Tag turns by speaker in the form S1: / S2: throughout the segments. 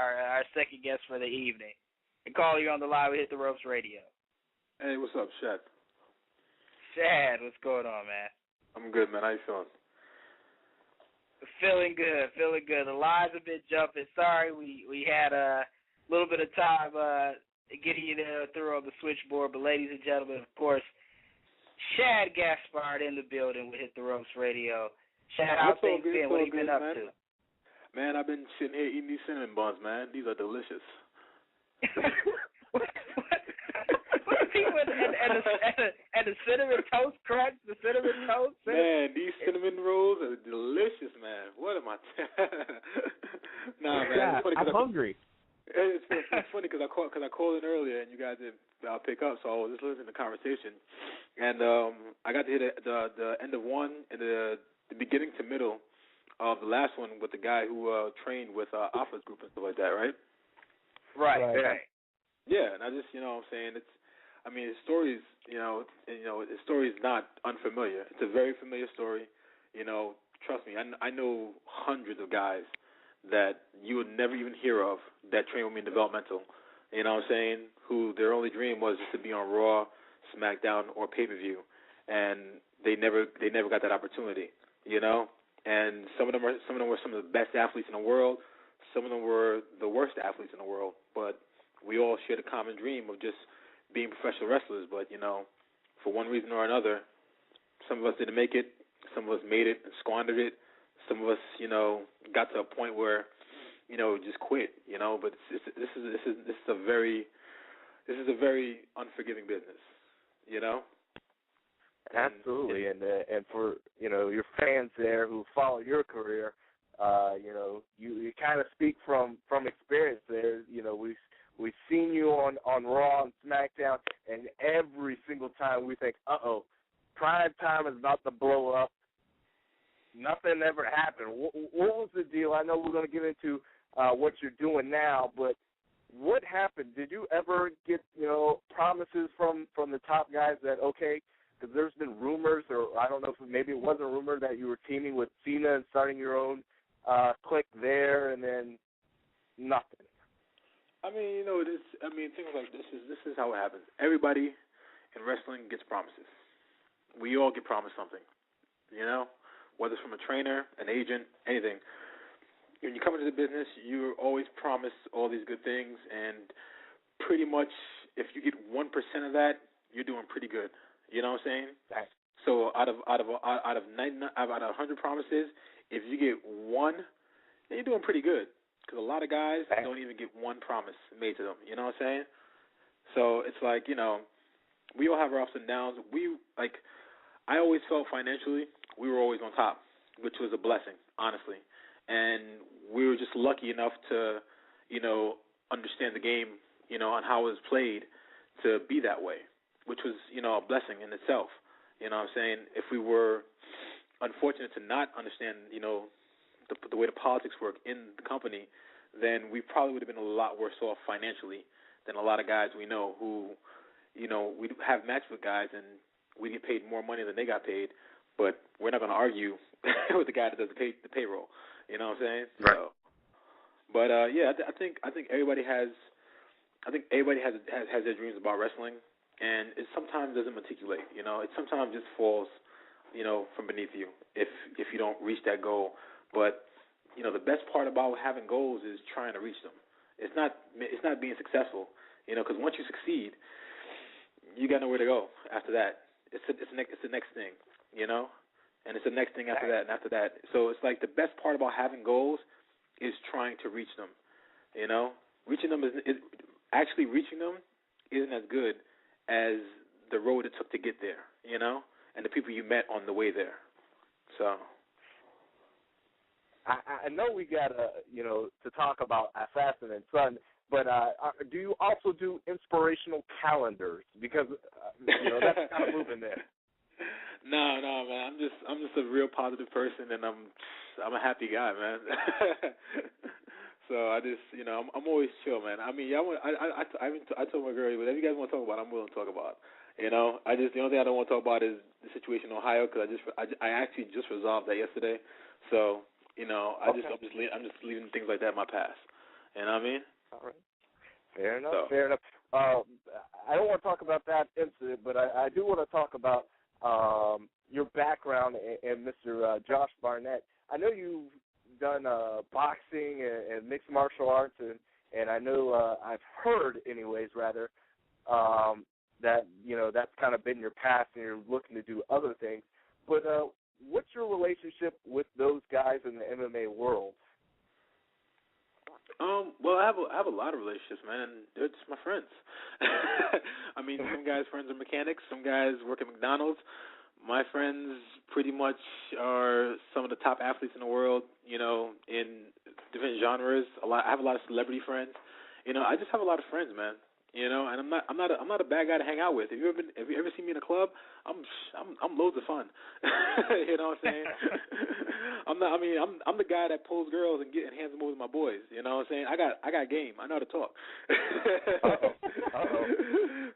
S1: our second guest for the evening. And call you on the line. We Hit the Ropes Radio.
S2: Hey, what's up, Shad?
S1: Shad, what's going on, man?
S2: I'm good, man. How you feeling?
S1: Feeling good, feeling good. The lines have been jumping. Sorry, we had a little bit of time getting you through on the switchboard. But ladies and gentlemen, of course, Shad Gaspard in the building with Hit the Ropes Radio. Shad, how things been? What have you been up to?
S2: Man, I've been sitting here eating these cinnamon buns, man. These are delicious.
S1: And the cinnamon toast crunch, the cinnamon toast.
S2: Man, these cinnamon rolls are delicious, man. What am I? Nah, man.
S3: I'm hungry.
S2: It's funny because I called in earlier and you guys didn't pick up, so I was just listening to the conversation, and I got to hear the end of one and the beginning to middle of the last one with the guy who trained with Alpha's group and stuff like that, right?
S1: Right.
S2: Yeah, and I just, you know what I'm saying, his story is, his story is not unfamiliar. It's a very familiar story. You know, trust me, I know hundreds of guys that you would never even hear of that train with me in developmental, you know what I'm saying, who their only dream was just to be on Raw, SmackDown, or pay-per-view, and they never got that opportunity, you know? And some of them were some of the best athletes in the world. Some of them were the worst athletes in the world, but we all shared a common dream of just being professional wrestlers. But, you know, for one reason or another, some of us didn't make it. Some of us made it and squandered it. Some of us, you know, got to a point where, you know, just quit. You know, but this is a very unforgiving business. You know.
S3: Absolutely, and for your fans there who follow your career, you kind of speak from experience there. You know, we've seen you on Raw and SmackDown, and every single time we think, Cryme Tyme is about to blow up. Nothing ever happened. What was the deal? I know we're going to get into what you're doing now, but what happened? Did you ever get promises from the top guys that because there's been rumors, or I don't know if maybe it wasn't a rumor that you were teaming with Cena and starting your own clique there, and then nothing.
S2: Things like this is how it happens. Everybody in wrestling gets promises. We all get promised something, you know, whether it's from a trainer, an agent, anything. When you come into the business, you're always promised all these good things, and pretty much if you get 1% of that, you're doing pretty good. You know what I'm saying?
S3: Right.
S2: So out of 100 promises, if you get one, then you're doing pretty good. Because a lot of guys don't even get one promise made to them. You know what I'm saying? So it's like, you know, we all have our ups and downs. I always felt financially we were always on top, which was a blessing, honestly. And we were just lucky enough to, you know, understand the game, you know, on how it was played to be that way, which was, you know, a blessing in itself. You know what I'm saying? If we were unfortunate to not understand, you know, the way the politics work in the company, then we probably would have been a lot worse off financially than a lot of guys we know who, you know, we have matches with guys and we get paid more money than they got paid, but we're not going to argue with the guy that does the payroll. You know what I'm saying?
S3: Right.
S2: So, but I think everybody has their dreams about wrestling, and it sometimes doesn't matriculate. You know, it sometimes just falls, you know, from beneath you if you don't reach that goal. But you know, the best part about having goals is trying to reach them. It's not being successful. You know, because once you succeed, you got nowhere to go after that. It's the next thing. You know, and it's the next thing after that and after that. So it's like the best part about having goals is trying to reach them. You know, reaching them actually reaching them isn't as good as the road it took to get there. You know, and the people you met on the way there. So.
S3: I know we got to talk about Assassin and Son, but do you also do inspirational calendars? Because that's kind of moving there.
S2: No, man. I'm just a real positive person, and I'm a happy guy, man. So I just, you know, I'm always chill, man. I mean, I told my girl, whatever you guys want to talk about, I'm willing to talk about. You know, the only thing I don't want to talk about is the situation in Ohio, because I actually just resolved that yesterday. So. You know, I'm just leaving things like that in my past. You know what I mean?
S3: All right. Fair enough.
S2: So.
S3: Fair enough. I don't want to talk about that incident, but I do want to talk about your background and Mr. Josh Barnett. I know you've done boxing and mixed martial arts, and I know I've heard, anyways, rather, that that's kind of been your past, and you're looking to do other things. But what's your relationship with those guys in the MMA world?
S2: Well, I have a lot of relationships, man, and they're just my friends. I mean, some guys' friends are mechanics, some guys work at McDonald's. My friends pretty much are some of the top athletes in the world, in different genres. I have a lot of celebrity friends. I just have a lot of friends, man. And I'm not a bad guy to hang out with. Have you ever seen me in a club? I'm loads of fun. You know what I'm saying? I'm the guy that pulls girls and hands them over to my boys. You know what I'm saying? I got game. I know how to talk.
S3: Uh-oh.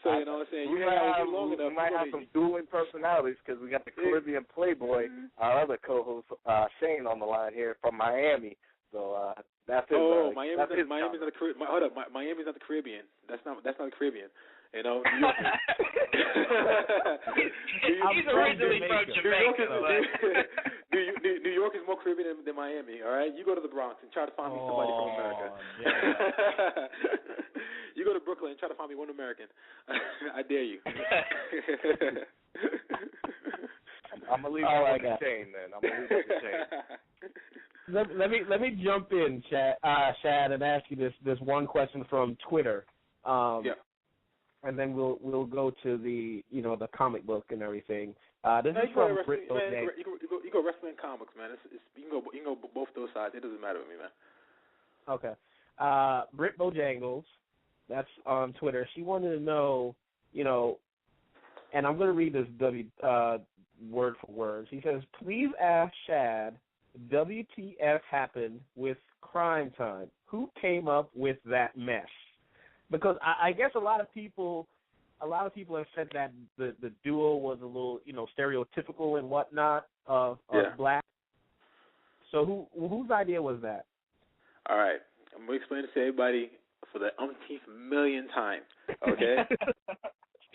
S2: So you know what I'm saying? You hang out with me long enough.
S3: We might have some dueling personalities because we got the Caribbean Playboy, our other co-host Shane, on the line here from Miami. So that's his.
S2: Miami's not the Caribbean. Hold up, Miami's not the Caribbean. That's not the Caribbean. New York.
S1: He's originally from Jamaica.
S2: New York is more Caribbean than Miami. All right, you go to the Bronx and try to find me somebody from America. Yeah. You go to Brooklyn and try to find me one American. I dare you.
S3: I'm gonna leave it to Shane then. I'm gonna leave it to Shane.
S4: Let me jump in, Shad, and ask you this one question from Twitter.
S2: Yeah.
S4: And then we'll go to the the comic book and everything. This is
S2: from
S4: Britt Bojangles.
S2: You go wrestling and comics, man. You can go both those sides. It doesn't matter with me, man.
S4: Okay. Britt Bojangles, that's on Twitter. She wanted to know, and I'm going to read this word for word. She says, please ask Shad, WTF happened with Cryme Tyme? Who came up with that mess? Because I guess a lot of people have said that the duo was a little, stereotypical and whatnot of black. So whose idea was that?
S2: All right. I'm going to explain this to everybody for the umpteenth million time, okay?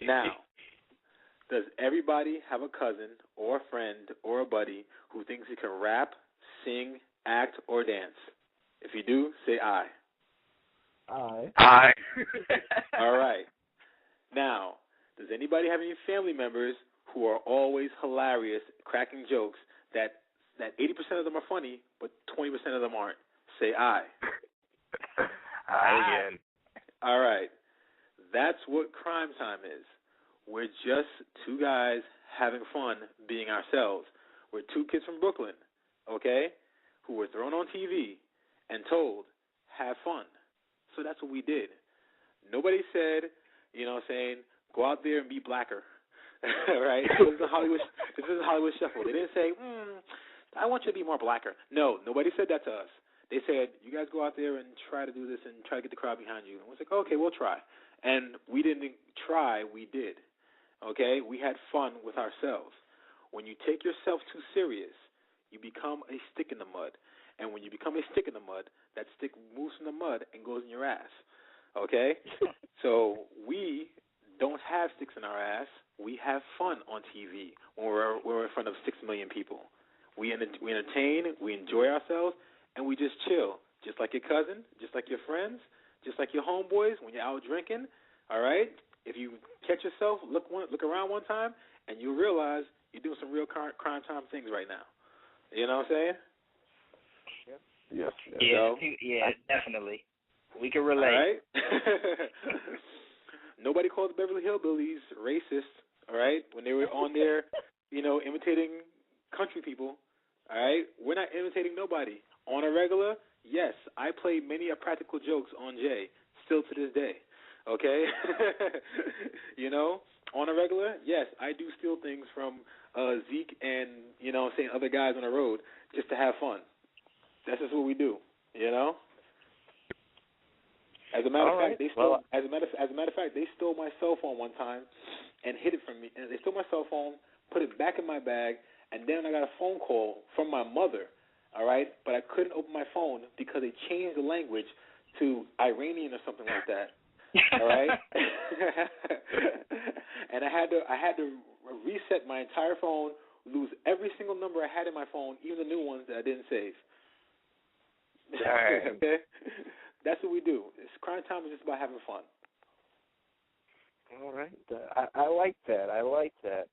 S2: Now, does everybody have a cousin or a friend or a buddy who thinks he can rap, sing, act, or dance? If you do, say aye.
S3: Aye.
S2: All right. Now, does anybody have any family members who are always hilarious, cracking jokes that 80% of them are funny, but 20% of them aren't? Say aye.
S3: Aye again.
S2: All right. That's what Cryme Tyme is. We're just two guys having fun being ourselves. We're two kids from Brooklyn, okay, who were thrown on TV and told, have fun. So that's what we did. Nobody said, go out there and be blacker, right? This is Hollywood Shuffle. They didn't say, I want you to be more blacker. No, nobody said that to us. They said, you guys go out there and try to do this and try to get the crowd behind you. And we was like, okay, we'll try. And we didn't try, we did. Okay? We had fun with ourselves. When you take yourself too serious, you become a stick in the mud. And when you become a stick in the mud, that stick moves from the mud and goes in your ass. Okay? So we don't have sticks in our ass. We have fun on TV when we're in front of 6 million people. We entertain, we enjoy ourselves, and we just chill, just like your cousin, just like your friends, just like your homeboys when you're out drinking. All right? If you catch yourself, look around one time, and you'll realize you're doing some real Cryme Tyme things right now. You know what I'm saying?
S3: Yes.
S1: Yeah, definitely. We can relate.
S2: All right? Nobody called the Beverly Hillbillies racist, all right, when they were on there, imitating country people. All right? We're not imitating nobody. On a regular, yes, I play many practical jokes on Jay, still to this day. Okay? On a regular, yes, I do steal things from Zeke and, other guys on the road just to have fun. That's just what we do, As a matter of fact, they stole my cell phone one time and hid it from me. And they stole my cell phone, put it back in my bag, and then I got a phone call from my mother. All right, but I couldn't open my phone because they changed the language to Iranian or something like that. All right. And I had to reset my entire phone, lose every single number I had in my phone, even the new ones that I didn't save. Okay. That's what we do. Cryme Tyme is just about having fun.
S3: All right. I like that. I like that.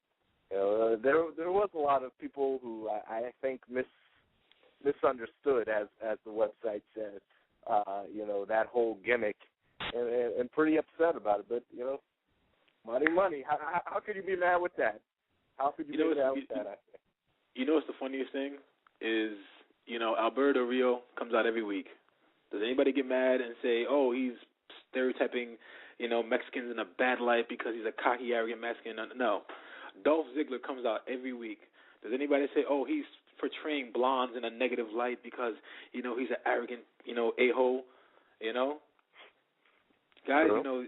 S3: You know, there was a lot of people who I think misunderstood, as the website said, you know, that whole gimmick, and pretty upset about it. But, you know, money. How could you be mad with that? How could you be mad with that? I think.
S2: You know what's the funniest thing is, you know, Alberto Rio comes out every week. Does anybody get mad and say, oh, he's stereotyping, you know, Mexicans in a bad light because he's a cocky, arrogant Mexican? No. Dolph Ziggler comes out every week. Does anybody say, oh, he's portraying blondes in a negative light because, you know, he's an arrogant, you know, a-hole, you know? Guys,
S3: true,
S2: you know,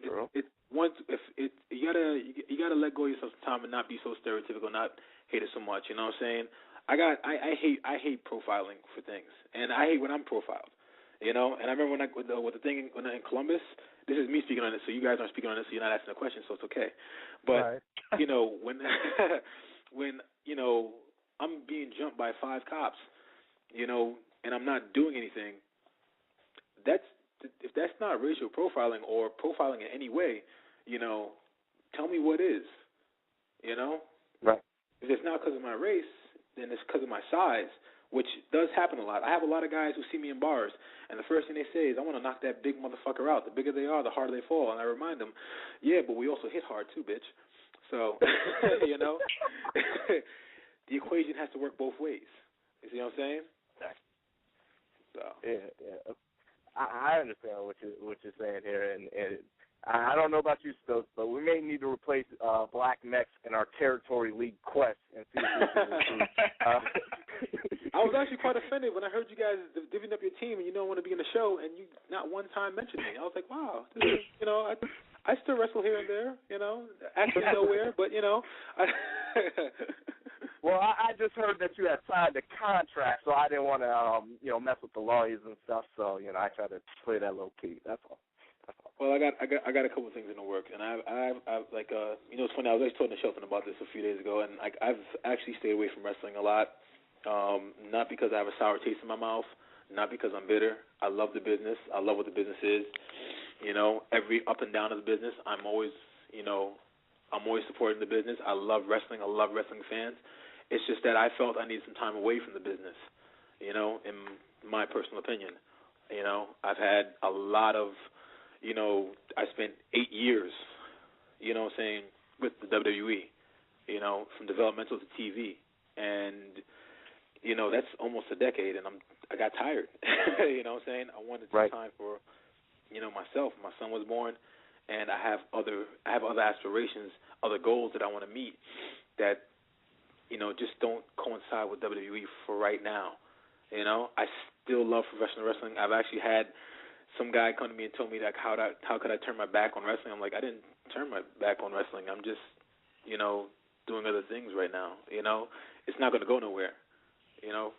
S2: you gotta let go of yourself some time and not be so stereotypical, not hate it so much. You know what I'm saying? I hate profiling for things, and I hate when I'm profiled. You know, and I remember with the thing in Columbus. This is me speaking on it, so you guys aren't speaking on it, so you're not asking a question, so it's okay. But
S4: right.
S2: you know, when you know I'm being jumped by 5 cops, you know, and I'm not doing anything, if that's not racial profiling or profiling in any way, you know, tell me what is. You know,
S3: right.
S2: If it's not because of my race, then it's because of my size, which does happen a lot. I have a lot of guys who see me in bars, and the first thing they say is, I want to knock that big motherfucker out. The bigger they are, the harder they fall. And I remind them, yeah, but we also hit hard too, bitch. So, you know, the equation has to work both ways. You see what I'm saying? So.
S3: Yeah. I understand what you're saying here, and I don't know about you, Stokes, but we may need to replace Black Mex in our Territory League quest and see if we can recruit.
S2: I was actually quite offended when I heard you guys divvying up your team and you don't want to be in the show, and you not one time mentioned me. I was like, wow, this is, you know, I still wrestle here and there, you know, actually nowhere, but, you know.
S3: Well, I just heard that you had signed a contract, so I didn't want to, you know, mess with the lawyers and stuff. So, you know, I try to play that low key. That's all.
S2: Well, I got a couple of things in the works, and I've like, you know, it's funny. I was actually talking to Shelton about this a few days ago, and I've actually stayed away from wrestling a lot. Not because I have a sour taste in my mouth, not because I'm bitter. I love the business. I love what the business is. You know, every up and down of the business, I'm always supporting the business. I love wrestling. I love wrestling fans. It's just that I felt I needed some time away from the business, you know, in my personal opinion. You know, I've had a lot of, you know, I spent 8 years, you know what I'm saying, with the WWE, you know, from developmental to TV. And, you know, that's almost a decade, and I got tired. You know what I'm saying? I wanted some time for, you know, myself. My son was born, and I have other aspirations, other goals that I want to meet that, you know, just don't coincide with WWE for right now. You know, I still love professional wrestling. I've actually had some guy come to me and told me that how could I turn my back on wrestling? I'm like, I didn't turn my back on wrestling. I'm just, you know, doing other things right now. You know, it's not going to go nowhere. You know,